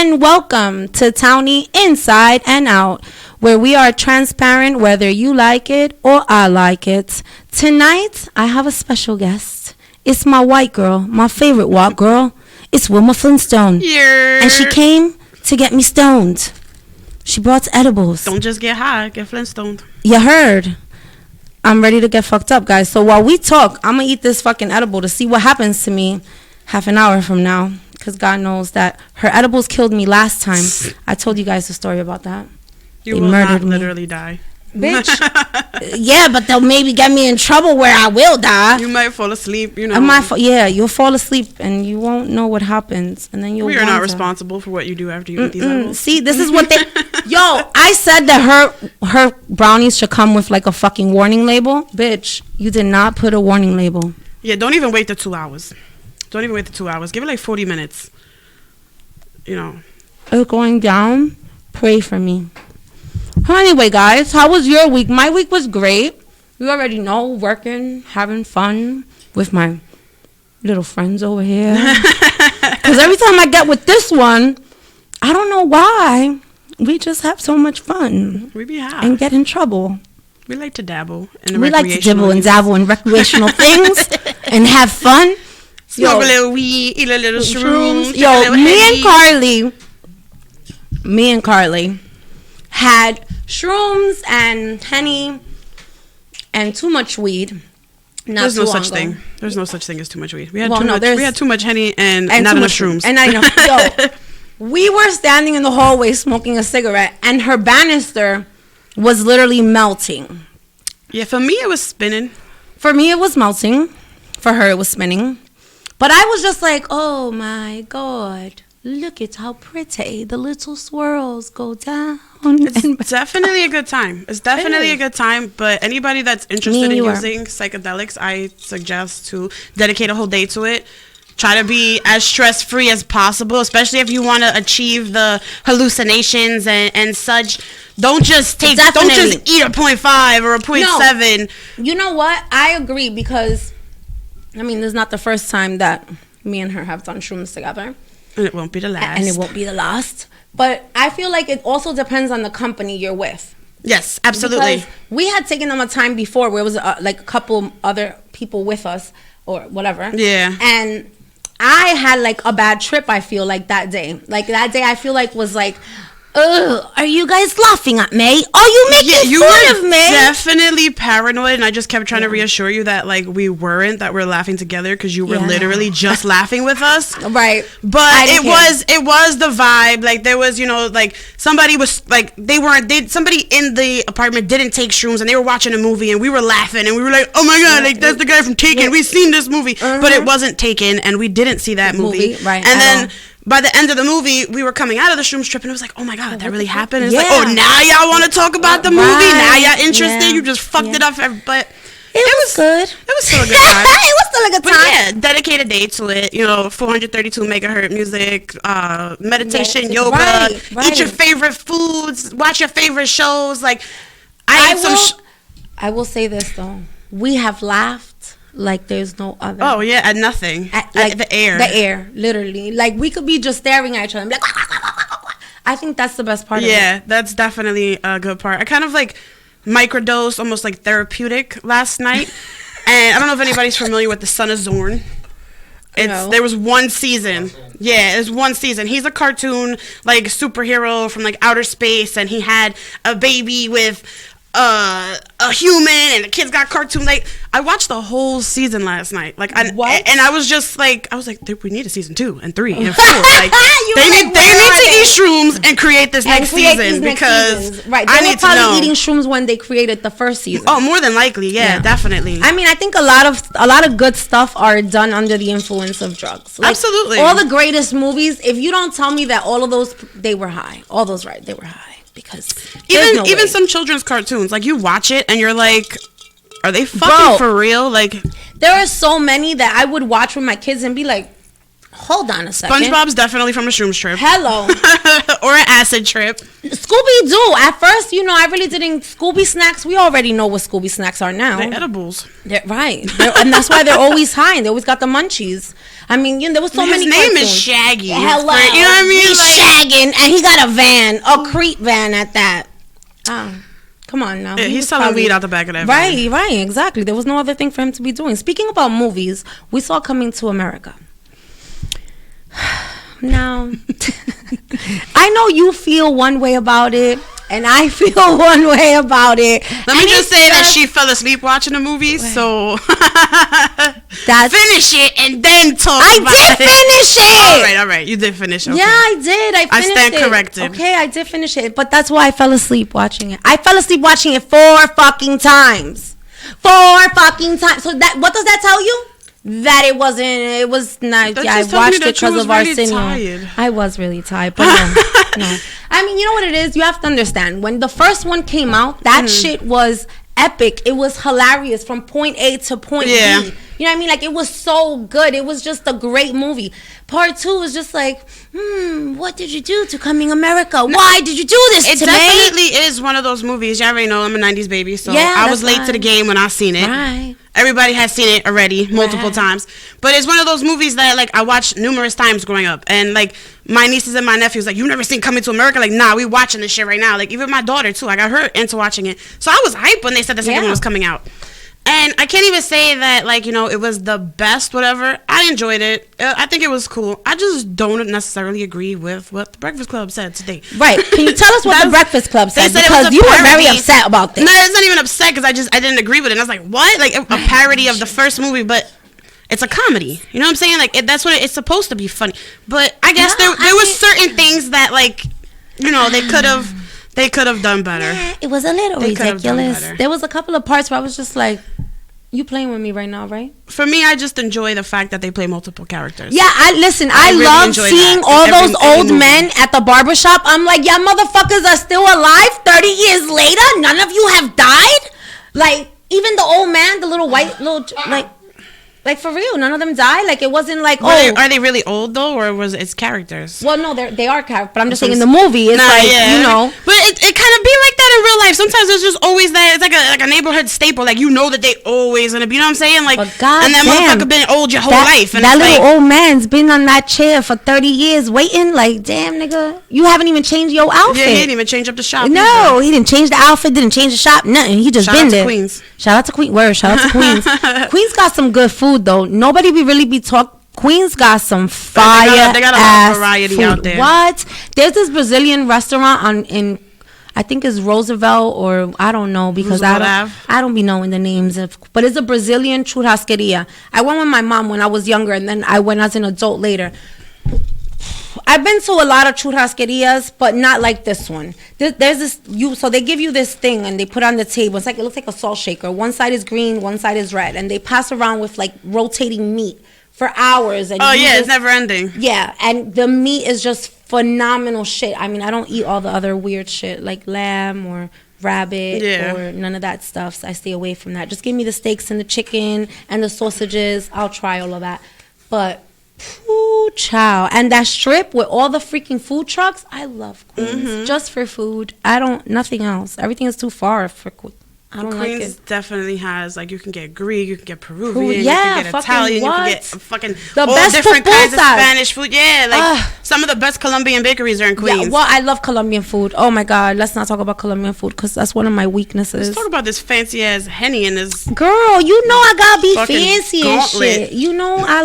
and welcome to TAWNY Inside and Out, where we are transparent whether you like it or I like it. Tonight, I have a special guest. It's my white girl, my favorite white girl. It's Wilma Flintstone. Yeah. And she came to get me stoned. She brought edibles. Don't just get high, get Flintstoned. You heard. I'm ready to get fucked up, guys. So while we talk, I'm going to eat this fucking edible to see what happens to me half an hour from now. Because God knows that her edibles killed me last time. I told you guys the story about that. You will not literally die. Bitch. Yeah, but they'll maybe get me in trouble where I will die. You might fall asleep, you know. Yeah, you'll fall asleep and you won't know what happens. And then we are not responsible for what you do after you eat these edibles. See, this is what they... Yo, I said that her brownies should come with like a fucking warning label. Bitch, you did not put a warning label. Yeah, don't even wait the 2 hours. Don't even wait the 2 hours. Give it like 40 minutes. You know. It's going down. Pray for me. Anyway, guys, how was your week? My week was great. You already know, working, having fun with my little friends over here. Because every time I get with this one, I don't know why, we just have so much fun. We be high. And get in trouble. We like to dabble in the We like to dibble and dabble in recreational things and have fun. Smoke a little weed, eat a little shrooms. Yo, me and Carly had shrooms and Henny and too much weed. There's no such thing. There's no such thing as too much weed. We had too much Henny and not enough shrooms. And I know. Yo, we were standing in the hallway smoking a cigarette, and her banister was literally melting. Yeah, for me it was spinning. For me it was melting. For her it was spinning. But I was just like, oh my God, look at how pretty the little swirls go down. It's definitely a good time. It's definitely a good time. But anybody that's interested in using psychedelics, I suggest to dedicate a whole day to it. Try to be as stress-free as possible, especially if you want to achieve the hallucinations and such. Don't just eat a 0.5 or a 0.7. No. You know what? I agree because... I mean, this is not the first time that me and her have done shrooms together. And it won't be the last. But I feel like it also depends on the company you're with. Yes, absolutely. Because we had taken them a time before where it was like a couple other people with us or whatever. Yeah. And I had like a bad trip, I feel like, that day. Like that day I feel like was like... Ugh, are you guys laughing at me? Are you making fun of me? Definitely paranoid, and I just kept trying to reassure you that like we weren't, that we're laughing together because you were literally just laughing with us. Right. But it was the vibe. Like there was, like somebody was like somebody in the apartment didn't take shrooms and they were watching a movie and we were laughing and we were like, oh my God, like that's the guy from Taken. We've seen this movie. But it wasn't Taken and we didn't see that movie. Right. And then by the end of the movie, we were coming out of the shrooms trip, and it was like, oh my God, that really happened? And it's like, oh, now y'all want to talk about the movie? Now y'all interested? You just fucked it up. But it was good. It was still a good time. It was still a good time. But yeah, dedicate a day to it. 432 megahertz music, meditation, yoga, right. Eat your favorite foods, watch your favorite shows. Like, I will say this, though. We have laughed like there's no other. Oh yeah, at nothing. At the air. The air, literally. Like we could be just staring at each other and be like, I think that's the best part of it. Yeah, that's definitely a good part. I kind of like microdose, almost like therapeutic last night. And I don't know if anybody's familiar with the Son of Zorn. There was one season. Yeah, there's one season. He's a cartoon like superhero from like outer space, and he had a baby with a human, and the kids got cartoon. Like I watched the whole season last night. Like and I was just like, we need a season 2 and 3 and 4. Like they need to eat shrooms and create this next season because I need to know. They were probably eating shrooms when they created the first season. Oh, more than likely, yeah, definitely. I mean, I think a lot of good stuff are done under the influence of drugs. Like, absolutely, all the greatest movies. If you don't tell me that all of those they were high, all those they were high. Because even some children's cartoons, like you watch it and you're like, are they fucking for real? Like there are so many that I would watch with my kids and be like, Hold on a second. SpongeBob's definitely from a shrooms trip. Hello. Or an acid trip. Scooby-Doo. At first, I really didn't. Scooby snacks, we already know what Scooby snacks are now. They're edibles. Right. And that's why they're always high. And they always got the munchies. I mean, there was so many His name cartoons. is Shaggy. Hello. You know what I mean? He's shagging. And he got a van. A Crete van at that. Oh. Come on now. Yeah, he's selling weed out the back of that van. Right, exactly. There was no other thing for him to be doing. Speaking about movies, we saw Coming to America. Now, I know you feel one way about it, and I feel one way about it. Let me just say that she fell asleep watching the movie, so finish it and then talk about it. I did finish it! All right. You did finish it. Okay. Yeah, I did. I finished it. I stand corrected. Okay, I did finish it, but that's why I fell asleep watching it. I fell asleep watching it 4 fucking times. 4 fucking times. So what does that tell you? That it was not. Yeah, I watched it because of Arsenio. I was really tired, but no. I mean, you know what it is? You have to understand. When the first one came out, that shit was epic. It was hilarious from point A to point B. You know what I mean? Like, it was so good. It was just a great movie. Part 2 was just like, what did you do to Coming America? Why did you do this to me? It definitely is one of those movies. You already know I'm a 90s baby, so I was late to the game when I seen it. Right. Everybody has seen it already multiple times. But it's one of those movies that, like, I watched numerous times growing up. And, like, my nieces and my nephews, like, you've never seen Coming to America? Like, nah, we watching this shit right now. Like, even my daughter, too. I got her into watching it. So I was hyped when they said the second one was coming out. And I can't even say that, like, it was the best, whatever. I enjoyed it. I think it was cool. I just don't necessarily agree with what the Breakfast Club said today. Right. Can you tell us what the Breakfast Club said? Because you were very upset about this. No, it's not even upset because I didn't agree with it. And I was like, what? Like, a parody of the first movie, but it's a comedy. You know what I'm saying? Like, that's what it's supposed to be funny. But I guess there was certain things that, like, they could have done better. Yeah, it was a little ridiculous. There was a couple of parts where I was just like, you playing with me right now, right? For me, I just enjoy the fact that they play multiple characters. Yeah, I really love seeing all those old men at the barbershop. I'm like, yeah, motherfuckers are still alive 30 years later? None of you have died? Like, even the old man, the little white, like, for real, none of them died. Like, it wasn't like, are they really old though, or was it's characters? Well, no, they are characters. But I'm just saying, in the movie, it's But it kind of be like that in real life. Sometimes there's just always that. It's like a neighborhood staple. Like, that they always gonna be. You know what I'm saying? Like, and that motherfucker been old your whole life. And that little old man's been on that chair for 30 years waiting. Like, damn, nigga, you haven't even changed your outfit. Yeah, he didn't even change up the shop. No, he didn't change the outfit. Didn't change the shop. Nothing. He just been there. Queens. Shout out to Queens. Word. Shout out to Queens. Queens got some good food though. Nobody be talk. Queens got some fire. They got a lot of variety food. out there. What? There's this Brazilian restaurant in I think it's Roosevelt, or I don't know because I don't be knowing the names but it's a Brazilian churrasqueria. I went with my mom when I was younger, and then I went as an adult later. I've been to a lot of churrasquerias, but not like this one. There's this so they give you this thing and they put on the table. It looks like a salt shaker. One side is green, one side is red, and they pass around with like rotating meat for hours. And it's never ending. Yeah, and the meat is just phenomenal shit. I mean, I don't eat all the other weird shit like lamb or rabbit or none of that stuff. So I stay away from that. Just give me the steaks and the chicken and the sausages. I'll try all of that. But ooh, chow. And that strip with all the freaking food trucks, I love Queens. Just for food. Nothing else. Everything is too far for I don't Queens like it. Definitely has, like, you can get Greek, you can get Peruvian, yeah, you can get Italian, you can get fucking the all best different kinds of pupusas. Spanish food. Yeah, like some of the best Colombian bakeries are in Queens. Yeah, well, I love Colombian food. Oh my God, let's not talk about Colombian food because that's one of my weaknesses. Let's talk about this fancy ass Henny and this. Girl, you know I gotta be fancy and shit. You know I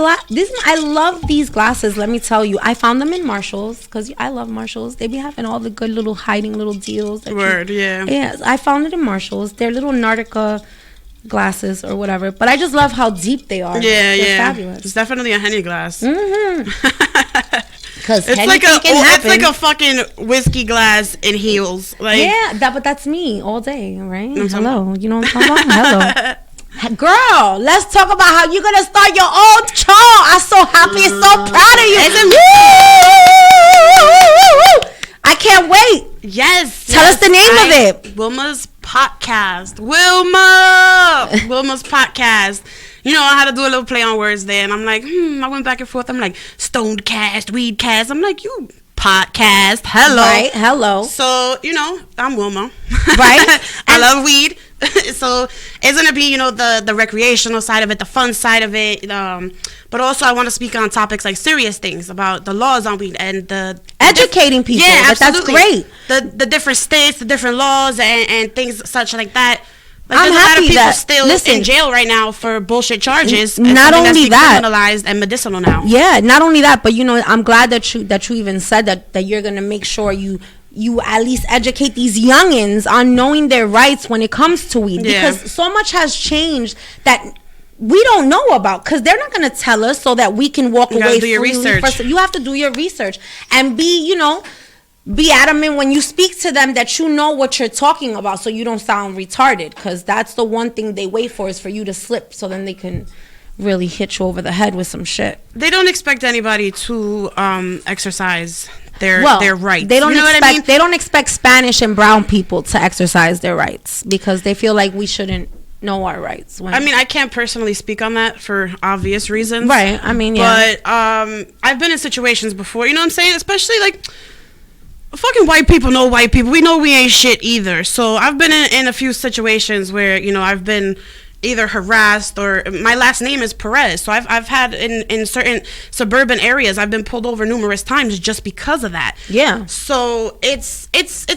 love these glasses. Let me tell you, I found them in Marshalls because I love Marshalls. They be having all the good little hiding little deals. Yes, I found it in Marshalls. They're little Nautica glasses or whatever, but I just love how deep they are. They're fabulous. It's definitely a Henny glass. Because it's like a fucking whiskey glass in heels. Like, but that's me all day, right? Hello, you know what I'm talking about? Hello. Girl, let's talk about how you're gonna start your own show. I'm so happy and so proud of you. I can't wait. Yes. Tell us the name of it. Wilma's podcast. Wilma's podcast. you know, I had to do a little play on words there, and I'm like, I went back and forth. I'm like, stoned cast, weed cast. I'm like, you podcast, hello. Right, hello. So, you know, I'm Wilma. Right. I love weed. So it's going to be, you know, the recreational side of it, the fun side of it. But also I want to speak on topics like serious things about the laws on weed and the... Educating people. Yeah, but that's great. The different states, the different laws and things such like that. Like, I'm there's a lot of happy people that still in jail right now for bullshit charges. Not only that, criminalized and medicinal now. Yeah, not only that, but you know, I'm glad that you even said that you're gonna make sure you at least educate these youngins on knowing their rights when it comes to weed, because so much has changed that we don't know about, because they're not going to tell us so that we can walk away. Do your research. You have to do your research and be adamant when you speak to them that you know what you're talking about, so you don't sound retarded, because that's the one thing they wait for, is for you to slip, so then they can really hit you over the head with some shit. They don't expect anybody to exercise their rights. They don't expect, what I mean? They don't expect Spanish and brown people to exercise their rights, because they feel like we shouldn't know our rights. I mean, I can't personally speak on that for obvious reasons. Right. I mean, yeah. But I've been in situations before, you know what I'm saying? Especially like fucking white people know white people. We know we ain't shit either. So I've been in a few situations where, you know, I've been either harassed, or my last name is Perez, so I've had in certain suburban areas, I've been pulled over numerous times just because of that. Yeah. So it's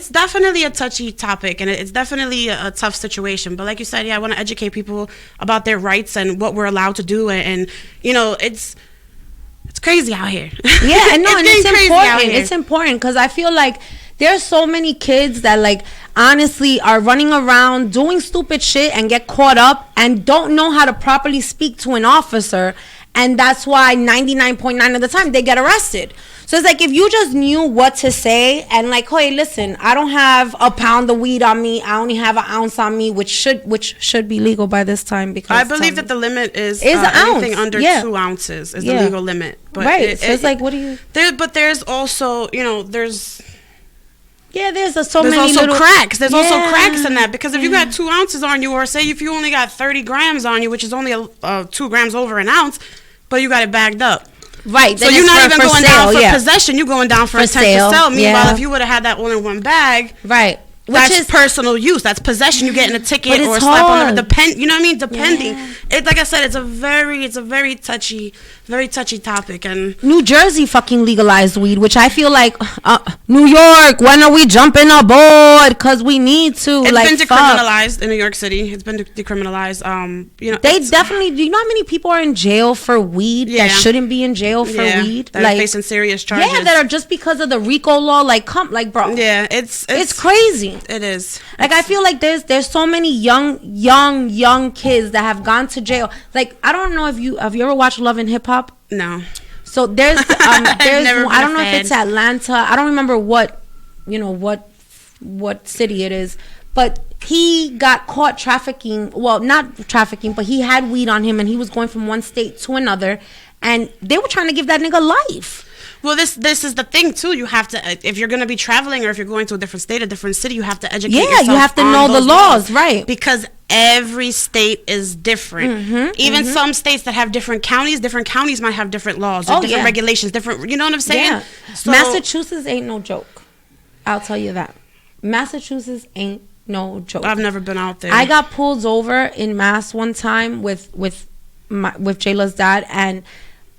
definitely a touchy topic, and it's definitely a tough situation. But like you said, yeah, I want to educate people about their rights and what we're allowed to do, and you know, it's crazy out here. Yeah, and it's important. It's important because I feel like there's so many kids that, like, honestly are running around doing stupid shit and get caught up and don't know how to properly speak to an officer, and that's why 99.9 of the time they get arrested. So it's like, if you just knew what to say and like, hey, listen, I don't have a pound of weed on me, I only have an ounce on me, which should be legal by this time, because I believe that the limit is an ounce. Anything under 2 ounces is the legal limit. But right. So it's like, what do you but there's also, you know, there's there's also cracks. There's also cracks in that, because if you got 2 ounces on you, or say if you only got 30 grams on you, which is only 2 grams over an ounce, but you got it bagged up. Right. So you're not even going down for possession. You're going down for intent to sell. Meanwhile, if you would have had that all in one bag, right. That's personal use. That's possession. You getting a ticket or a slap on the you know what I mean? Depending. Yeah. It, like I said, it's a very touchy topic. And New Jersey fucking legalized weed, which I feel like New York, when are we jumping aboard? Because we need to. It's been decriminalized in New York City. It's been decriminalized. You know, they definitely. Do you know how many people are in jail for weed that shouldn't be in jail for weed? That are facing serious charges. Yeah, that are just because of the RICO law. Like, bro. Yeah, it's crazy. It is. Like, I feel like there's so many young kids that have gone to jail. Like, I don't know if you ever watched Love and Hip Hop? No. So there's I don't know if it's Atlanta. I don't remember what city it is, but he got caught trafficking. Well, not trafficking, but he had weed on him, and he was going from one state to another, and they were trying to give that nigga life. Well, this is the thing too. You have to, if you're going to be traveling, or if you're going to a different state, a different city, you have to educate yourself. Yeah, you have to know the laws, right? Because every state is different. Even some states that have different counties might have different laws or different regulations. Different, you know what I'm saying? Yeah. So, Massachusetts ain't no joke. I'll tell you that. Massachusetts ain't no joke. I've never been out there. I got pulled over in Mass one time with Jayla's dad, and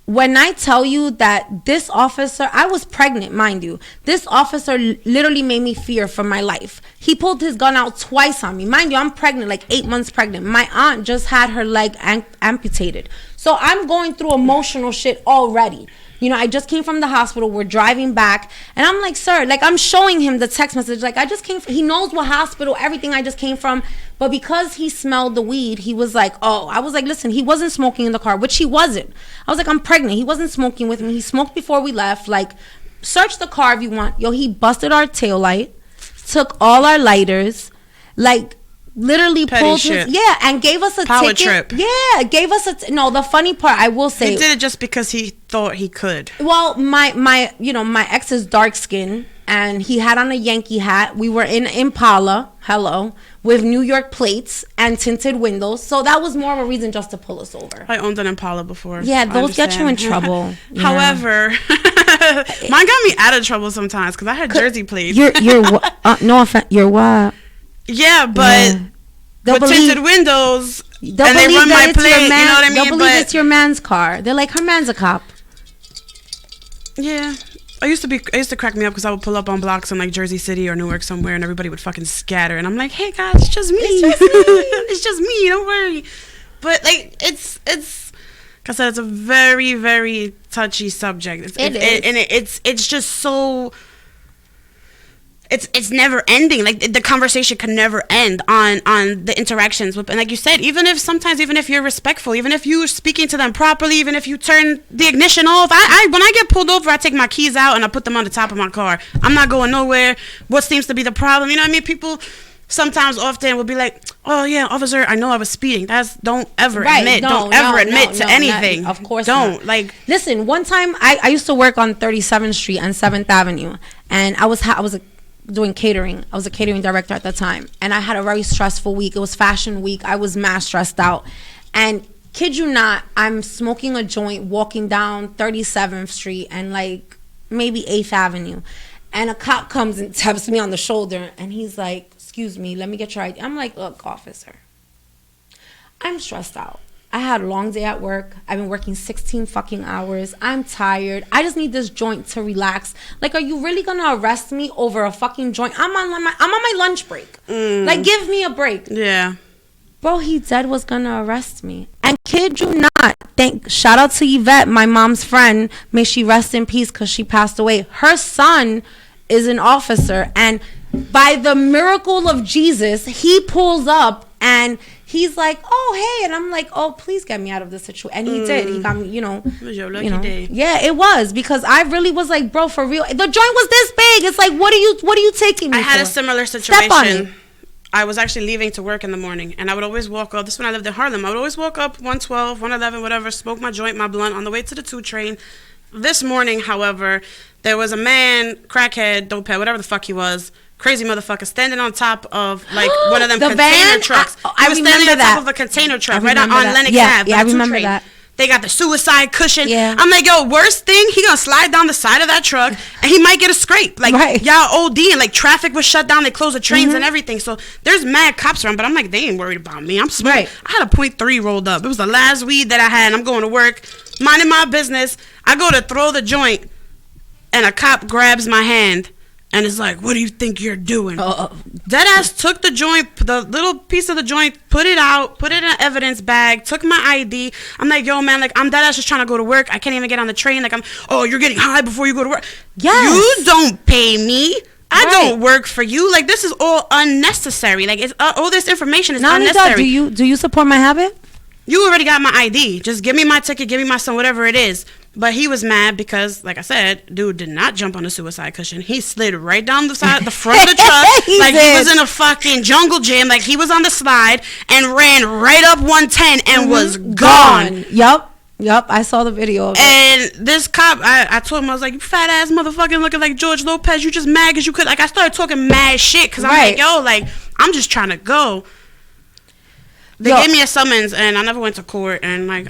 when I tell you that this officer, I was pregnant, mind you. This officer literally made me fear for my life. He pulled his gun out twice on me. Mind you, I'm pregnant, like 8 months pregnant. My aunt just had her leg amputated. So I'm going through emotional shit already. You know, I just came from the hospital. We're driving back. And I'm like, sir, like, I'm showing him the text message. Like, I just came from, he knows what hospital, everything I just came from. But because he smelled the weed, he was like, oh, I was like, listen, he wasn't smoking in the car, which he wasn't. I was like, I'm pregnant. He wasn't smoking with me. He smoked before we left. Like, search the car if you want. Yo, he busted our taillight, took all our lighters, like, literally pulled his, and gave us a power ticket. Trip. Yeah, gave us no, the funny part, I will say, he did it just because he thought he could. Well, my you know, my ex is dark skinned, and he had on a Yankee hat. We were in Impala, hello, with New York plates and tinted windows. So that was more of a reason just to pull us over. I owned an Impala before. Yeah, those get you in trouble. Yeah. However, mine got me out of trouble sometimes because I had Jersey plates. You're no offense. You're what? Yeah, but with tinted windows, and they run my plate. You know what I mean? They'll believe it's your man's car. They're like, her man's a cop. Yeah. I used to crack me up because I would pull up on blocks in like Jersey City or Newark somewhere, and everybody would fucking scatter, and I'm like, hey guys, it's just me. It's just me. Don't worry. But like, it's like I said, it's a very, very touchy subject. It's just so. It's never ending. Like the conversation can never end on the interactions with, and like you said, even if you're respectful, even if you're speaking to them properly, even if you turn the ignition off, I when I get pulled over, I take my keys out and I put them on the top of my car. I'm not going nowhere. What seems to be the problem? You know what I mean? People often will be like, oh yeah, officer, I know I was speeding. Don't ever admit to anything. Of course don't. Not. Like, listen, one time I used to work on 37th Street and 7th Avenue, and I was doing catering. I was a catering director at the time, and I had a very stressful week. It was fashion week. I was mass stressed out, and kid you not, I'm smoking a joint walking down 37th Street and like maybe 8th Avenue, and a cop comes and taps me on the shoulder, and he's like, excuse me, let me get your ID. I'm like, look, officer, I'm stressed out. I had a long day at work. I've been working 16 fucking hours. I'm tired. I just need this joint to relax. Like, are you really gonna arrest me over a fucking joint? I'm on my lunch break. Like, give me a break. Yeah. Bro, he said was gonna arrest me. And kid you not, shout out to Yvette, my mom's friend. May she rest in peace because she passed away. Her son is an officer, and by the miracle of Jesus, he pulls up and he's like, oh, hey. And I'm like, oh, please get me out of this situation. And he did. He got me, It was your lucky day. Yeah, it was. Because I really was like, bro, for real. The joint was this big. It's like, what are you taking me I had for? a similar situation. I was actually leaving to work in the morning. And I would always walk up. This is when I lived in Harlem. I would always walk up 112, 111, whatever, smoke my joint, my blunt on the way to the 2 train. This morning, however, there was a man, crackhead, dopehead, whatever the fuck he was, crazy motherfucker, standing on top of like one of them container trucks. I was standing on top of a container truck right on Lennox Ave. Yeah, I remember that. They got the suicide cushion. Yeah. I'm like, yo, worst thing, he gonna slide down the side of that truck and he might get a scrape. Like, y'all OD, and like traffic was shut down. They closed the trains and everything. So there's mad cops around, but I'm like, they ain't worried about me. I'm smart. I had a .3 rolled up. It was the last weed that I had. And I'm going to work, minding my business. I go to throw the joint, and a cop grabs my hand and is like, what do you think you're doing? Deadass took the joint, the little piece of the joint, put it out, put it in an evidence bag, took my ID. I'm like, yo, man, like, I'm deadass just trying to go to work. I can't even get on the train. Like, you're getting high before you go to work. Yes. You don't pay me. I don't work for you. Like, this is all unnecessary. Like, it's all this information is unnecessary. Do you support my habit? You already got my ID. Just give me my ticket, give me my son, whatever it is. But he was mad because, like I said, dude did not jump on the suicide cushion. He slid right down the front of the truck like he was in a fucking jungle gym. Like he was on the slide and ran right up 110 and was gone. Yup. I saw the video of it. And this cop, I told him, I was like, you fat ass motherfucker looking like George Lopez. You just mad because you could. Like, I started talking mad shit because I'm like, yo, like, I'm just trying to go. They gave me a summons and I never went to court. And, like,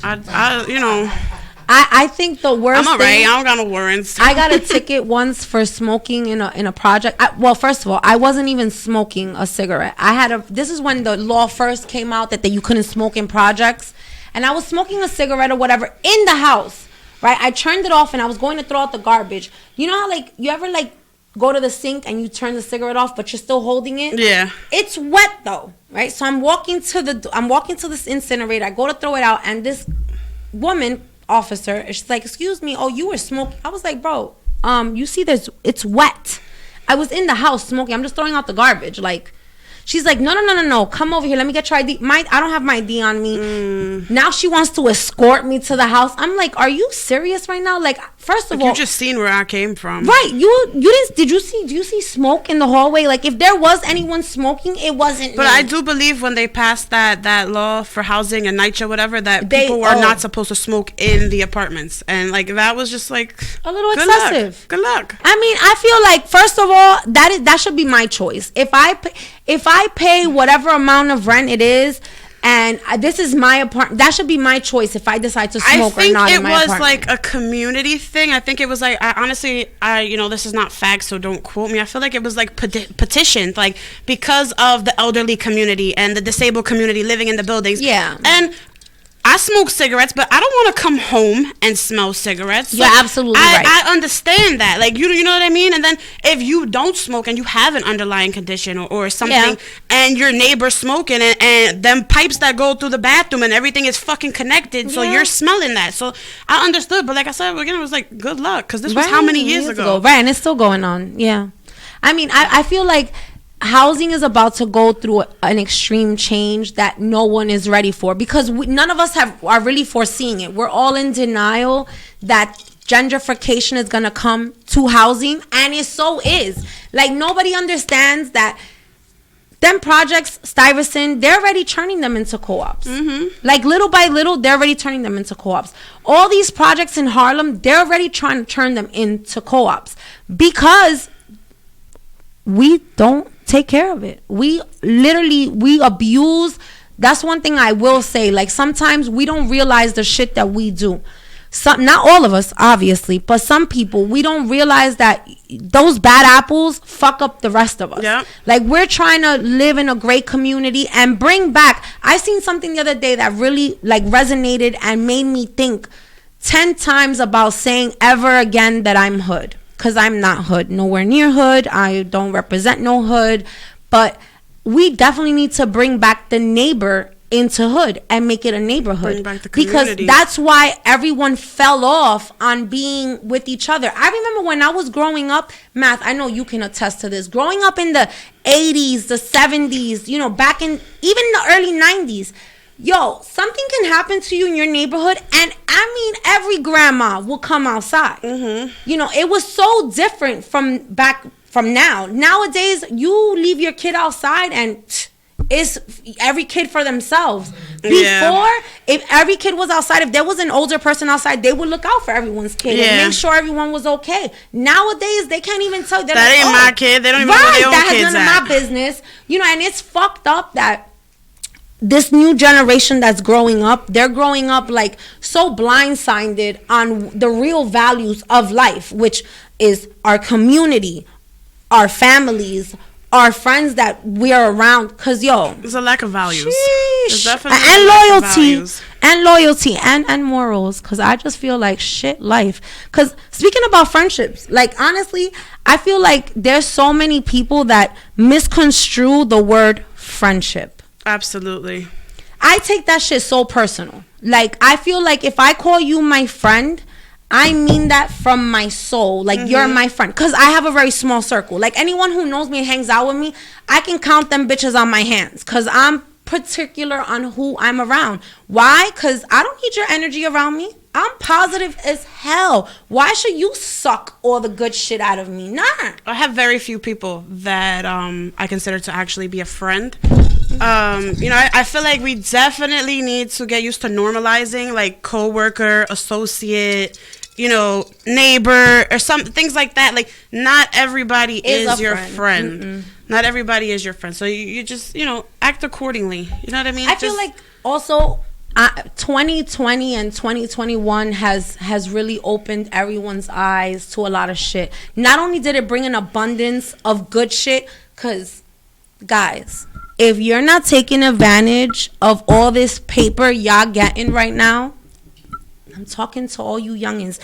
I think the worst I'm alright. I don't got no warrants. I got a ticket once for smoking in a project. Well, first of all, I wasn't even smoking a cigarette. This is when the law first came out that you couldn't smoke in projects. And I was smoking a cigarette or whatever in the house, right? I turned it off and I was going to throw out the garbage. You know how, like, you ever, like, go to the sink and you turn the cigarette off, but you're still holding it? Yeah. It's wet, though, right? So I'm walking to this incinerator. I go to throw it out, and this woman, officer, she's like, excuse me, you were smoking. I was like, bro, you see this, it's wet. I was in the house smoking. I'm just throwing out the garbage. Like, she's like, no, come over here, let me get your ID. I don't have my ID on me. Now she wants to escort me to the house. I'm like, are you serious right now? Like, first of like all, you just seen where I came from. Right. You didn't. Do you see smoke in the hallway? Like, if there was anyone smoking, it wasn't But me. I do believe when they passed that law for housing and NYCHA, whatever, that people were not supposed to smoke in the apartments. And, like, that was just, like, a little excessive. Good luck. I mean, I feel like, first of all, that should be my choice. If I pay whatever amount of rent it is, and this is my apartment, that should be my choice if I decide to smoke or not in my apartment. I think it was like a community thing. I think it was like, honestly, this is not facts, so don't quote me. I feel like it was like petitioned, like, because of the elderly community and the disabled community living in the buildings. Yeah. And I smoke cigarettes, but I don't want to come home and smell cigarettes. You're absolutely right. I understand that. Like, you know what I mean? And then if you don't smoke and you have an underlying condition or something, and your neighbor's smoking and them pipes that go through the bathroom and everything is fucking connected, so you're smelling that. So I understood. But like I said, again, it was like, good luck, because this was how many years ago? Right, and it's still going on. Yeah. I mean, I feel like housing is about to go through an extreme change that no one is ready for, because none of us are really foreseeing it. We're all in denial that gentrification is going to come to housing, and it so is. Like, nobody understands that them projects, Stuyvesant, they're already turning them into co-ops. Mm-hmm. Like, little by little, they're already turning them into co-ops. All these projects in Harlem, they're already trying to turn them into co-ops, because we don't take care of it. We abuse. That's one thing I will say. Like, sometimes we don't realize the shit that we do. Not all of us, obviously, but some people, we don't realize that those bad apples fuck up the rest of us. Yeah. Like, we're trying to live in a great community and bring back. I seen something the other day that really, like, resonated and made me think 10 times about saying ever again that I'm hood. Because I'm not hood, nowhere near hood. I don't represent no hood. But we definitely need to bring back the neighbor into hood and make it a neighborhood. Bring back the community. Because that's why everyone fell off on being with each other. I remember when I was growing up, Math, I know you can attest to this. Growing up in the 80s, the 70s, back in even the early 90s. Yo, something can happen to you in your neighborhood, and I mean, every grandma will come outside. Mm-hmm. It was so different from now. Nowadays, you leave your kid outside, and it's every kid for themselves. Before, if every kid was outside, if there was an older person outside, they would look out for everyone's kid and make sure everyone was okay. Nowadays, they can't even tell. That ain't my kid. They don't even know where their own kids at. That has none of my business. And it's fucked up that this new generation that's growing up, they're growing up like so blindsided on the real values of life, which is our community, our families, our friends that we're around. Because there's a lack of values. There's definitely and loyalty and morals. Because I just feel like shit life. Because speaking about friendships, like, honestly, I feel like there's so many people that misconstrue the word friendship. Absolutely. I take that shit so personal. Like, I feel like if I call you my friend, I mean that from my soul. Like, you're my friend. Because I have a very small circle. Like, anyone who knows me and hangs out with me, I can count them bitches on my hands. Because I'm particular on who I'm around. Why? Because I don't need your energy around me. I'm positive as hell. Why should you suck all the good shit out of me? Nah. I have very few people that I consider to actually be a friend. I feel like we definitely need to get used to normalizing, like, coworker, associate, neighbor, or some things like that. Like, not everybody is your friend. Mm-mm. Not everybody is your friend. So you just, act accordingly. You know what I mean? I feel like also 2020 and 2021 has really opened everyone's eyes to a lot of shit. Not only did it bring an abundance of good shit, because, guys, if you're not taking advantage of all this paper y'all getting right now, I'm talking to all you youngins.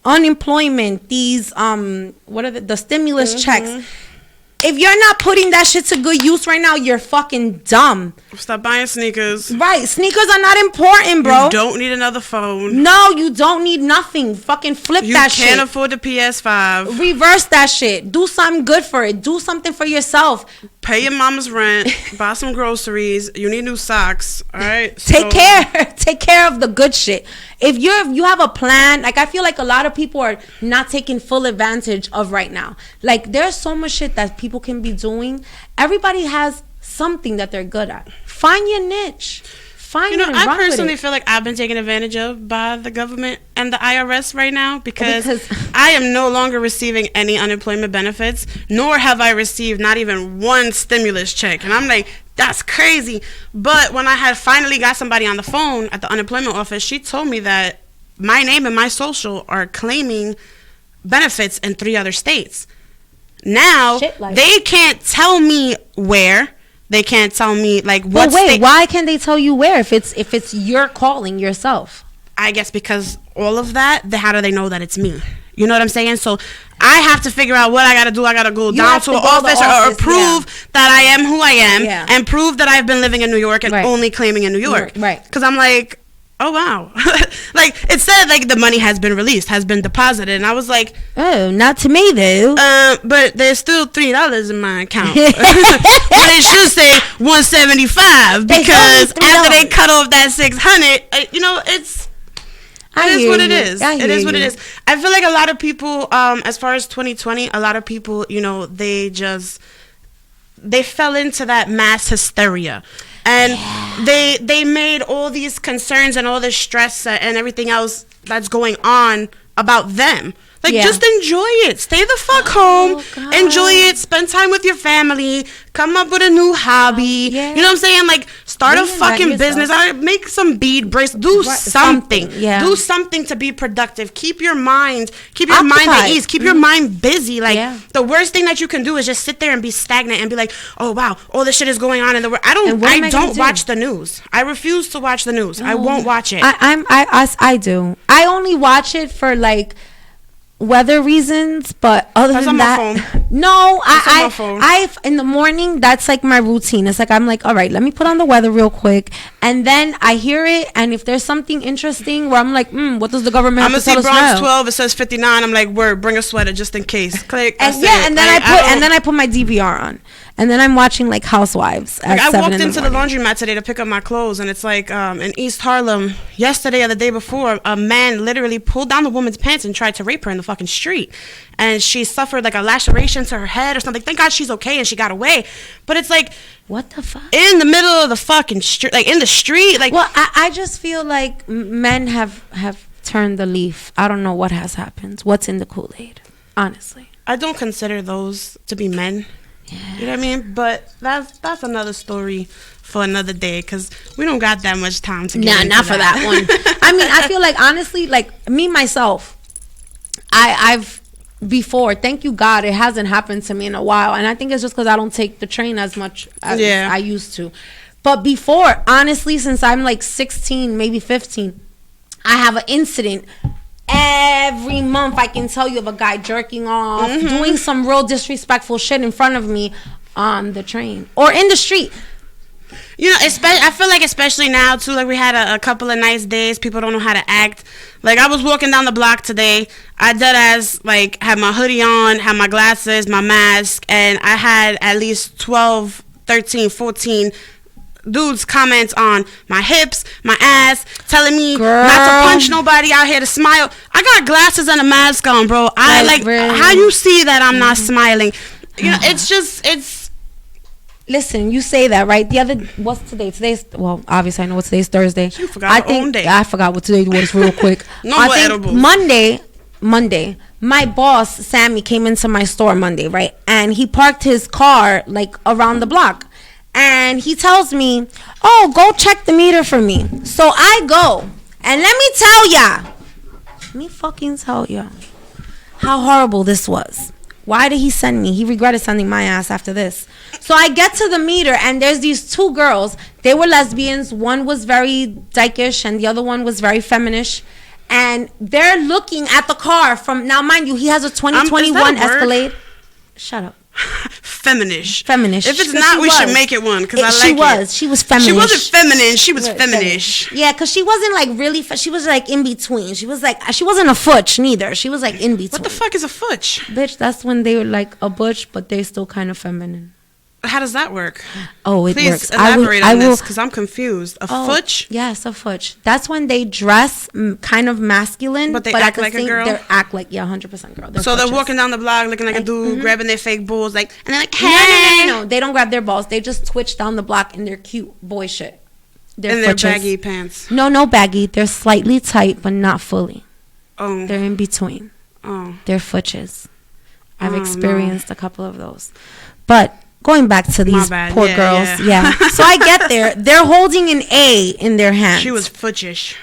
Unemployment, these what are the stimulus checks. If you're not putting that shit to good use right now, you're fucking dumb. Stop buying sneakers. Right, sneakers are not important, bro. You don't need another phone. No, you don't need nothing. Fucking flip that shit. You can't afford the PS5. Reverse that shit. Do something good for it. Do something for yourself. Pay your mama's rent. Buy some groceries. You need new socks. All right. Take care of the good shit. If you have a plan, like I feel like a lot of people are not taking full advantage of right now. Like there's so much shit that people can be doing. Everybody has something that they're good at. Find your niche. I personally feel like I've been taken advantage of by the government and the IRS right now because I am no longer receiving any unemployment benefits, nor have I received not even one stimulus check. And I'm like, that's crazy. But when I had finally got somebody on the phone at the unemployment office, she told me that my name and my social are claiming benefits in 3 other states. Now, they can't tell me where. They can't tell me like what. But wait, why can't they tell you where if it's your calling yourself? I guess because all of that. How do they know that it's me? You know what I'm saying? So I have to figure out what I gotta do. I gotta go down to an office or prove that I am who I am and prove that I've been living in New York and only claiming in New York. Right. Because I'm like, oh wow, like it said like the money has been released, has been deposited, and I was like, oh, not to me though. But there's still $3 in my account. But it should say $175 because after they cut off that $600, it is what it is. It is what it is. I feel like a lot of people, as far as 2020, a lot of people, they fell into that mass hysteria. And they made all these concerns and all this stress and everything else that's going on about them. Like, just enjoy it. Stay the fuck home. God. Enjoy it. Spend time with your family. Come up with a new hobby. You know what I'm saying? Like, start a fucking business. Make some bead bracelets. Do something. Do something to be productive. Keep your mind at ease. Keep your mind busy. Like, the worst thing that you can do is just sit there and be stagnant and be like, oh, wow, all this shit is going on in the world. I don't watch the news. I refuse to watch the news. I won't watch it. I do. I only watch it for, like, weather reasons, but other than that, I in the morning, that's like my routine. It's like I'm like, all right, let me put on the weather real quick, and then I hear it, and if there's something interesting where I'm like, what does the government have to tell us now? I'm gonna see Bronx 12. It says 59. I'm like, word, bring a sweater just in case. Click. And then I put my DVR on. And then I'm watching like Housewives. I walked into the laundromat today to pick up my clothes, and it's like in East Harlem yesterday or the day before, a man literally pulled down the woman's pants and tried to rape her in the fucking street, and she suffered like a laceration to her head or something. Thank God she's okay and she got away. But it's like, what the fuck? In the middle of the fucking street, like in the street, like. Well, I just feel like men have turned the leaf. I don't know what has happened. What's in the Kool-Aid? Honestly, I don't consider those to be men. You know what I mean? But that's another story for another day, because we don't got that much time to get into not for that one. I mean, I feel like, honestly, like me, myself, I've before, thank you God, it hasn't happened to me in a while. And I think it's just because I don't take the train as much as I used to. But before, honestly, since I'm like 16, maybe 15, I have an incident every month. I can tell you of a guy jerking off, doing some real disrespectful shit in front of me on the train or in the street. I feel like especially now too, like we had a couple of nice days. People don't know how to act. Like I was walking down the block today. I deadass like had my hoodie on, had my glasses, my mask, and I had at least 12, 13, 14 dudes comment on my hips, my ass, telling me not to punch nobody out here, to smile. I got glasses and a mask on, bro. I like really? How you see that I'm not smiling. It's listen, you say that, right? What's today? Obviously I know what today's Thursday. You forgot your own day. I forgot what today was real quick. Edibles. Monday, my boss Sammy came into my store Monday, right? And he parked his car like around the block. And he tells me, oh, go check the meter for me. So I go. And let me fucking tell ya how horrible this was. Why did he send me? He regretted sending my ass after this. So I get to the meter, and there's these two girls. They were lesbians. One was very dykish, and the other one was very feminish. And they're looking at the car from, now mind you, he has a 2021 Escalade. Shut up. Feminish. If it's not, we should make it one, because I like it. She was feminish. She wasn't feminine. She was feminish. Yeah, because she wasn't like really. She was like in between. She wasn't a futch neither. She was like in between. What the fuck is a futch? Bitch, that's when they were like a butch, but they're still kind of feminine. How does that work? Oh, it Please works. elaborate on this because I'm confused. A futch? Yes, a futch. That's when they dress kind of masculine, but they act like a girl. They act like 100% girl. So they're walking down the block looking like a dude, grabbing their fake balls, like, and they're like, hey. No. They don't grab their balls. They just twitch down the block in their cute boy shit. Their baggy pants. No baggy. They're slightly tight, but not fully. Oh. They're in between. Oh. They're futches. I've experienced a couple of those, but. Going back to these poor girls. Yeah. So I get there. They're holding an A in their hands. She was futchish.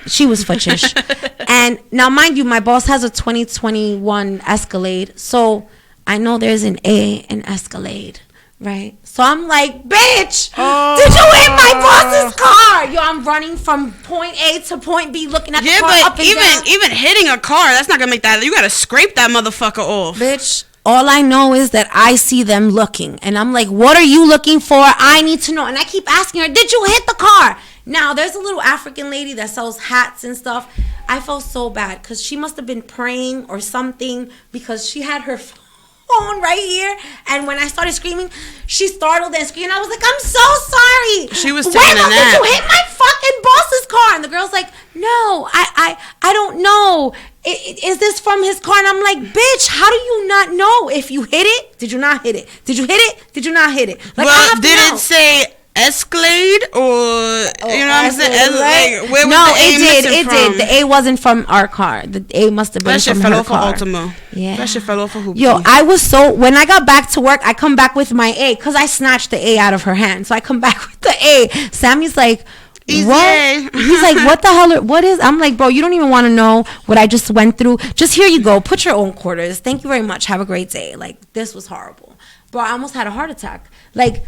And now, mind you, my boss has a 2021 Escalade. So I know there's an A in Escalade, right? So I'm like, bitch, did you hit my boss's car? Yo, I'm running from point A to point B looking at the car up and down. Yeah, but even hitting a car, that's not going to make that. You got to scrape that motherfucker off. Bitch. All I know is that I see them looking. And I'm like, what are you looking for? I need to know. And I keep asking her, did you hit the car? Now, there's a little African lady that sells hats and stuff. I felt so bad because she must have been praying or something because she had her phone right here. And when I started screaming, she startled and screamed. I was like, I'm so sorry. She was taking a nap. Did you hit my fucking boss's car? And the girl's like, no, I don't know. Is this from his car? And I'm like, bitch, how do you not know if you hit it? Did you not hit it? Did you hit it? Did you not hit it? Like, well, did it say Escalade or you know what I'm saying? Like, where was the A it did. The A wasn't from our car. The A must have been from her car. Ultima. Yeah. That shit fell off a hoop. Yo, I was so when I got back to work, I come back with my A because I snatched the A out of her hand. So I come back with the A. Sammy's like, what? He's like, what the hell? What is? I'm like, bro, you don't even want to know what I just went through. Just here you go. Put your own quarters. Thank you very much. Have a great day. Like, this was horrible. Bro, I almost had a heart attack. Like,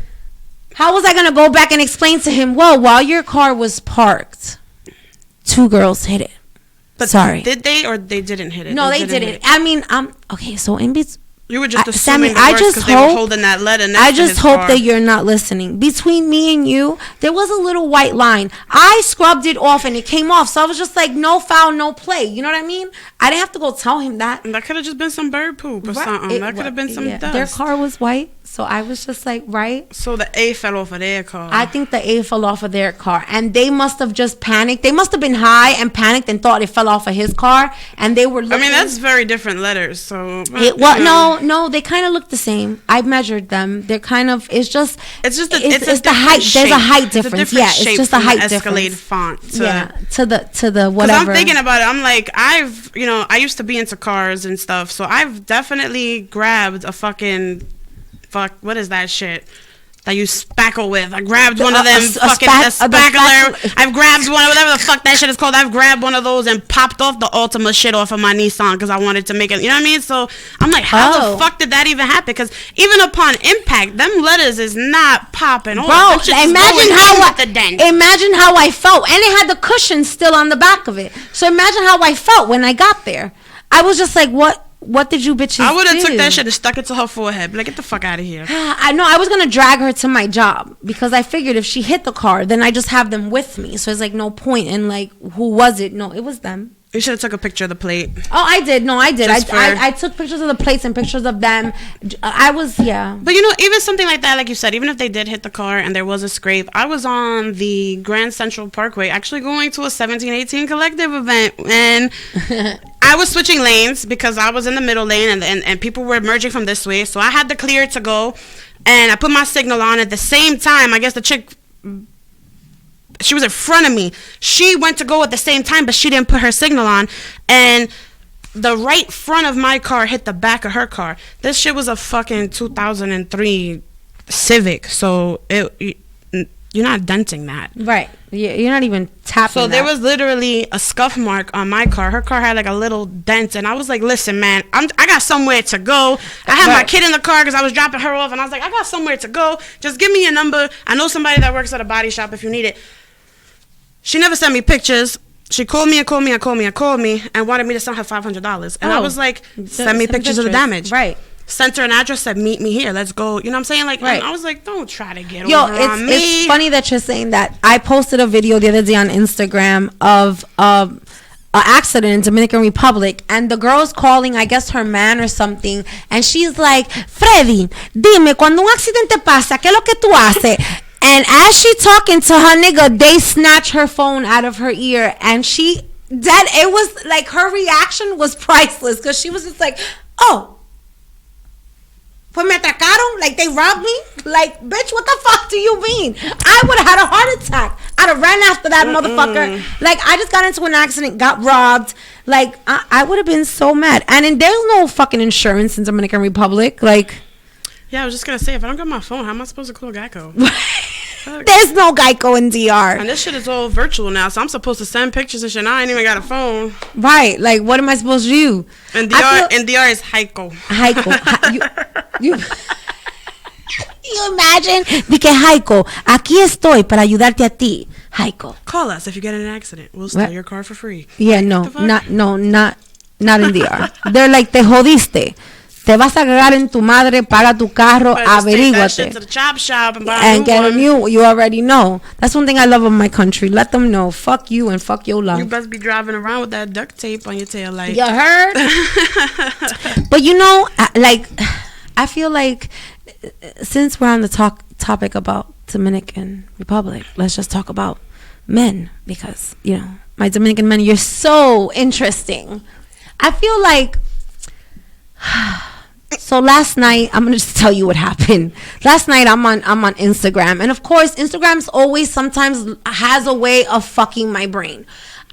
how was I going to go back and explain to him, well, while your car was parked, 2 girls hit it. But sorry. Did they or they didn't hit it? No, they didn't. I mean, okay, so in between. You were just assuming Sammy, because they were holding that letter next I just hope that you're not listening. Between me and you, there was a little white line. I scrubbed it off and it came off. So I was just like, no foul, no play. You know what I mean? I didn't have to go tell him that. That could have just been some bird poop or something. That could have been some dust. Their car was white. So I was just like, right? So the A fell off of their car. I think the A fell off of their car. And they must have just panicked. They must have been high and panicked and thought it fell off of his car. And they were looking. I mean, that's very different letters. So no, they kind of look the same. I measured them. They're kind of. It's just the height. Shape. There's a height difference. It's just a height difference. Escalade font. To the whatever. Because I'm thinking about it. I'm like, I used to be into cars and stuff. So I've definitely grabbed a what is that shit that you spackle with? I grabbed one of them spackler. I've grabbed one, whatever the fuck that shit is called. I've grabbed one of those and popped off the Ultima shit off of my Nissan because I wanted to make it. You know what I mean? So I'm like, how the fuck did that even happen? Because even upon impact, them letters is not popping off. Bro, imagine how I felt, and it had the cushion still on the back of it. So imagine how I felt when I got there. I was just like, what did you bitches do? I would have took that shit and stuck it to her forehead. Be like, get the fuck out of here. I know. I was going to drag her to my job because I figured if she hit the car, then I just have them with me. So it's like no point in like, who was it? No, it was them. You should have took a picture of the plate. Oh, I did. No, I did. I took pictures of the plates and pictures of them. But you know, even something like that, like you said, even if they did hit the car and there was a scrape, I was on the Grand Central Parkway actually going to a 1718 collective event. And I was switching lanes because I was in the middle lane and people were merging from this way. So I had the clear to go. And I put my signal on at the same time. I guess the chick... She was in front of me. She went to go at the same time, but she didn't put her signal on. And the right front of my car hit the back of her car. This shit was a fucking 2003 Civic. So you're not denting that. Right. You're not even tapping So there was literally a scuff mark on my car. Her car had like a little dent. And I was like, listen, man, I got somewhere to go. I had my kid in the car because I was dropping her off. And I was like, I got somewhere to go. Just give me your number. I know somebody that works at a body shop if you need it. She never sent me pictures. She called me and wanted me to send her $500. And I was like, send me pictures of the damage. Right. Sent her an address, said, meet me here. Let's go. You know what I'm saying? Like, right. I was like, don't try to get over on me. It's funny that you're saying that. I posted a video the other day on Instagram of accident in Dominican Republic, and the girl's calling, I guess, her man or something, and she's like, Freddy, dime, cuando un accidente pasa, ¿qué es lo que tú haces? And as she talking to her nigga, they snatch her phone out of her ear, and it was like, her reaction was priceless, because she was just like, oh, pues me atracaron, like they robbed me, like, bitch, what the fuck do you mean? I would have had a heart attack. I'd have ran after that motherfucker. Like, I just got into an accident, got robbed. Like, I would have been so mad. And there's no fucking insurance in Dominican Republic. Like, yeah, I was just gonna say, if I don't got my phone, how am I supposed to call Geico? There's no Geico in DR. And this shit is all virtual now, so I'm supposed to send pictures and shit. I ain't even got a phone. Right. Like, what am I supposed to do? And DR is Heiko. You imagine? Dije, Heiko, aquí estoy para ayudarte a ti. Heiko. Call us if you get in an accident. We'll steal your car for free. Yeah, not in DR. They're like, te jodiste. Te vas a cagar en tu madre, paga tu carro, averíguate. That shit to the chop shop and buy and get a new one. You already know. That's one thing I love of my country. Let them know. Fuck you and fuck your love. You best be driving around with that duct tape on your tail light. You heard? But you know, like, I feel like since we're on the topic about Dominican Republic, let's just talk about men, because, you know, my Dominican men, you're so interesting. I feel like so last night, I'm gonna just tell you what happened. Last night, I'm on Instagram, and of course, Instagram's always sometimes has a way of fucking my brain.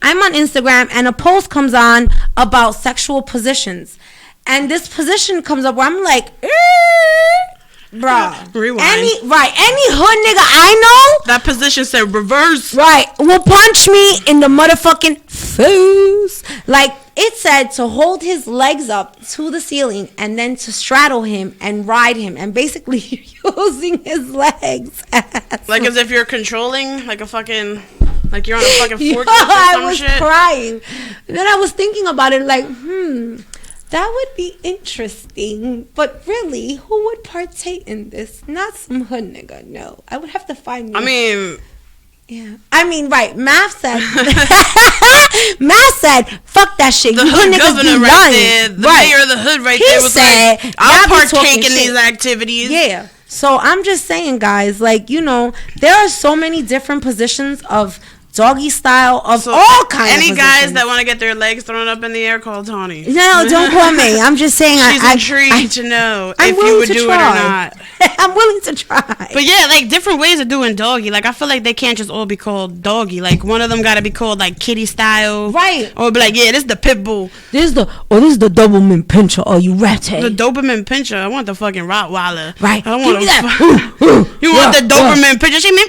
I'm on Instagram, and a post comes on about sexual positions, and this position comes up where I'm like, bruh, rewind. Any hood nigga I know, that position said reverse, right, will punch me in the motherfucking face. Like, it said to hold his legs up to the ceiling and then to straddle him and ride him, and basically using his legs like as if you're controlling, like a fucking, like you're on a fucking forklift or some I was shit. crying. And then I was thinking about it, like, that would be interesting. But really, who would partake in this? Not some hood nigga, no. I would have to find I mean, yeah. I mean, right. Math said, fuck that shit. The you hood niggas governor be right lying. there, the right. mayor of the hood right he there was said, like, I'll partake in shit. these activities. Yeah. So I'm just saying, guys, like, you know, there are so many different positions of doggy style, of all kinds of Any positions. guys that want to get their legs thrown up in the air, call Tawny. No, don't call me. I'm just saying. She's intrigued to know I'm if you would do try. it or not. I'm willing to try. But yeah, like different ways of doing doggy. Like I feel like they can't just all be called doggy. Like one of them got to be called like kitty style, right? Or be like, yeah, this is the pit bull. This is the Doberman Pinscher. Or you ratty? The Doberman Pinscher. I want the fucking Rottweiler. Right. I don't want that. You want the Doberman Pinscher? She mean.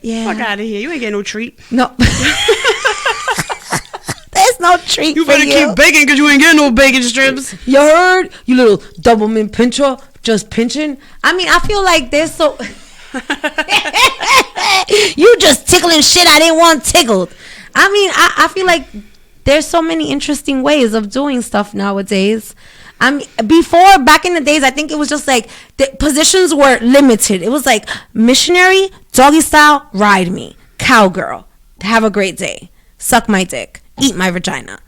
Yeah. Fuck out of here. You ain't getting no treat. No. There's no treat. You better keep baking because you ain't getting no bacon strips. You heard? You little Doberman Pinscher just pinching. I mean, I feel like there's so. You just tickling shit I didn't want tickled. I mean, I feel like there's so many interesting ways of doing stuff nowadays. I mean, before, back in the days, I think it was just like the positions were limited. It was like missionary, doggy style, ride me, cowgirl, have a great day, suck my dick, eat my vagina.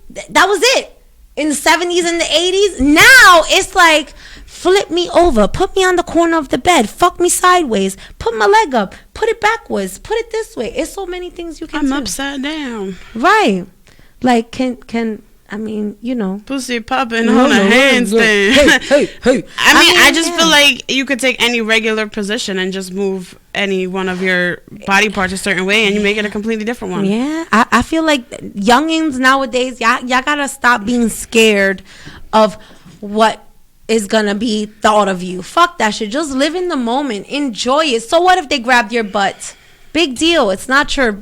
That was it. In the 70s and the 80s, now it's like flip me over, put me on the corner of the bed, fuck me sideways, put my leg up, put it backwards, put it this way. It's so many things you can do. I'm upside down. Right. Like, can I mean, you know, pussy popping on a handstand. Hey. I mean, I just feel like you could take any regular position and just move any one of your body parts a certain way, and you make it a completely different one. Yeah, I feel like youngins nowadays, y'all gotta stop being scared of what is gonna be thought of you. Fuck that shit. Just live in the moment. Enjoy it. So what if they grabbed your butt? Big deal. It's not your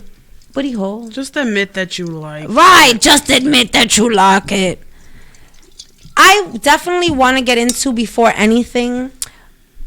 booty hole. Just admit that you like it. Right, just admit that you like it. I definitely want to get into, before anything,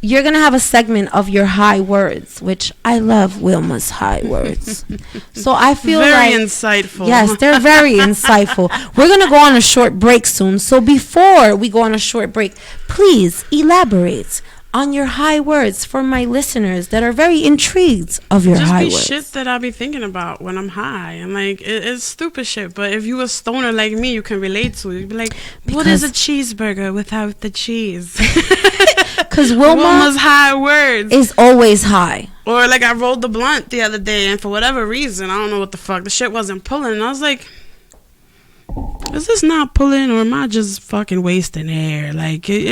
you're going to have a segment of your high words, which I love Wilma's high words. So I feel very insightful. Yes, they're very insightful. We're going to go on a short break soon. So before we go on a short break, please elaborate on your high words for my listeners that are very intrigued of your high words. Just be shit that I be thinking about when I'm high. And like, it's stupid shit. But if you a stoner like me, you can relate to it. You'd be like, what is a cheeseburger without the cheese? Because Wilma's high words is always high. Or like I rolled the blunt the other day, and for whatever reason, I don't know what the fuck, the shit wasn't pulling. And I was like, is this not pulling, or am I just fucking wasting air? Like, they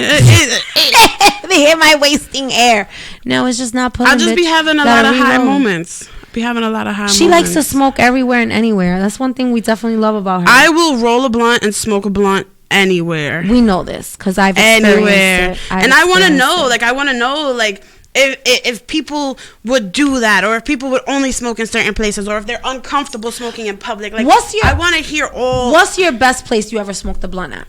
hear my wasting air. No, it's just not pulling. I'll just be having a lot of high moments. She likes to smoke everywhere and anywhere. That's one thing we definitely love about her. I will roll a blunt and smoke a blunt anywhere. We know this because I've experienced it. And I want to know, like, if people would do that, or if people would only smoke in certain places, or if they're uncomfortable smoking in public. Like, I want to hear all. What's your best place you ever smoked the blunt at?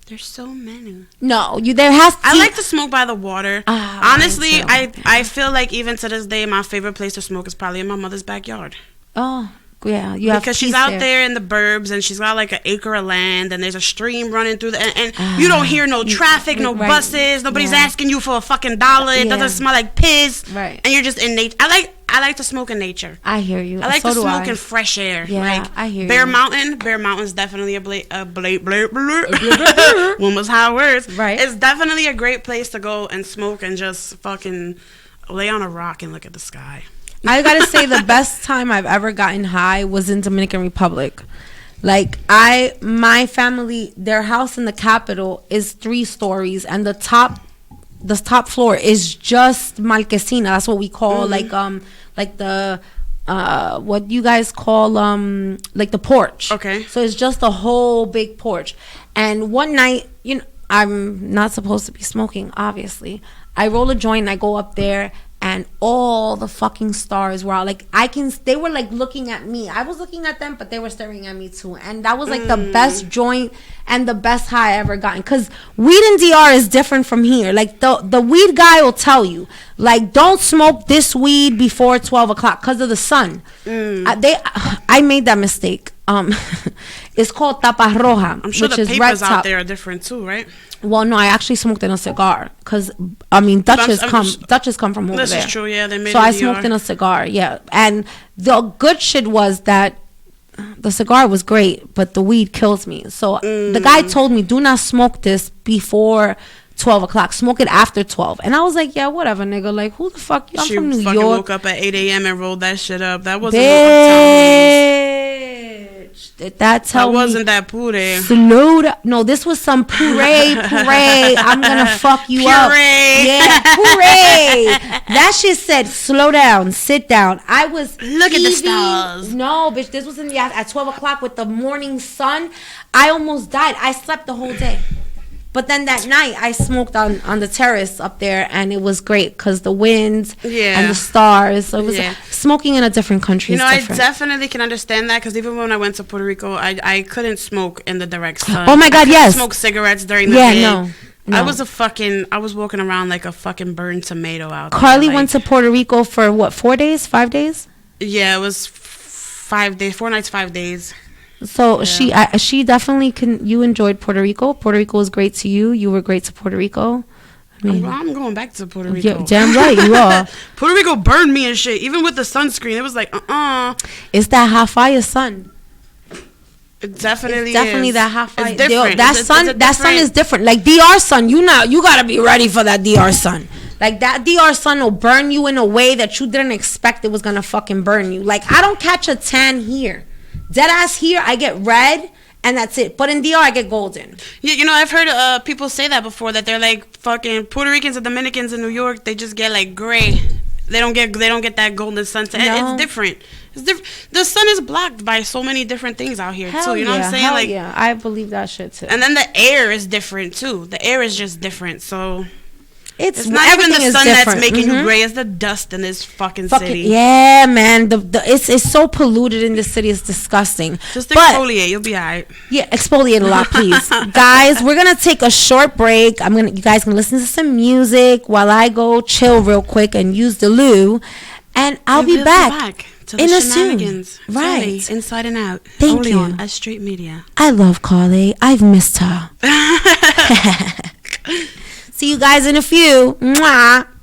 There's so many. No, there has to. I like to smoke by the water. Honestly, I feel like even to this day, my favorite place to smoke is probably in my mother's backyard. Oh. Yeah, because she's out there in the burbs, and she's got like an acre of land, and there's a stream running through and you don't hear no traffic, no buses, nobody's asking you for a fucking dollar. It doesn't smell like piss, right? And you're just in nature. I like to smoke in nature. I hear you. I like to smoke in fresh air. Yeah, like, I hear Bear you. Bear Mountain's definitely Woman's high words. Right. It's definitely a great place to go and smoke and just fucking lay on a rock and look at the sky. I gotta say, the best time I've ever gotten high was in Dominican Republic. Like, my family, their house in the capital is 3 stories, and the top floor is just marquesina. That's what we call like the what you guys call like the porch. Okay. So it's just a whole big porch. And one night, I'm not supposed to be smoking, obviously. I roll a joint and I go up there, and all the fucking stars were out. Like, they were like looking at me. I was looking at them, but they were staring at me too. And that was like the best joint and the best high I ever gotten. Because weed in DR is different from here. Like, the weed guy will tell you, like, don't smoke this weed before 12 o'clock because of the sun. I made that mistake. It's called tapa roja. I'm sure which the is papers red out top. there are different too, right? Well, no, I actually smoked in a cigar because Dutchess come from over there. This is true, yeah. They made so I smoked in a cigar, yeah. And the good shit was that the cigar was great, but the weed kills me. So the guy told me, do not smoke this before 12 o'clock. Smoke it after 12. And I was like, yeah, whatever, nigga. Like, who the fuck? I'm from New York. She woke up at 8 a.m. and rolled that shit up. That wasn't Did that tell me? That wasn't that puree. Slow down. No, this was some puree. I'm gonna fuck you up. Yeah, puree. That shit said, slow down, sit down. I was Look at the stars. No, bitch, this was at 12 o'clock with the morning sun. I almost died. I slept the whole day. But then that night, I smoked on the terrace up there, and it was great because the winds and the stars. So it was smoking in a different country. I definitely can understand that because even when I went to Puerto Rico, I couldn't smoke in the direct sun. Oh my God, yes. Smoke cigarettes during the day. No. I was walking around like a fucking burned tomato out there. Carly went to Puerto Rico for what, 4 days, 5 days? Yeah, it was 5 days, 4 nights, 5 days. So she definitely you enjoyed Puerto Rico. Puerto Rico was great to you. You were great to Puerto Rico. I mean, I'm going back to Puerto Rico. Yeah, damn right you are. Puerto Rico burned me and shit. Even with the sunscreen, it was like It's that hot fire sun. It definitely is. That hot fire. It's different. That sun is different. Like DR sun, you gotta be ready for that DR sun. Like, that DR sun will burn you in a way that you didn't expect it was gonna fucking burn you. Like, I don't catch a tan here. Dead ass here, I get red, and that's it. But in DR, I get golden. Yeah, I've heard people say that before, that they're like fucking Puerto Ricans and Dominicans in New York. They just get like gray. They don't get that golden sunset. No. It's different. The sun is blocked by so many different things out here too. You know what I'm saying? Hell yeah, I believe that shit too. And then the air is different too. The air is just different. So. It's not even the sun that's making you gray. It's the dust in this fucking city. Yeah, man. It's so polluted in this city. It's disgusting. Just exfoliate. You'll be alright. Yeah, exfoliate a lot, please. Guys, we're gonna take a short break. You guys can listen to some music while I go chill real quick and use the loo, and I'll be back to in a soon. Right, Tony, Inside and Out. Thank Only you. On S.STREET Media. I love Carly. I've missed her. See you guys in a few. Mwah.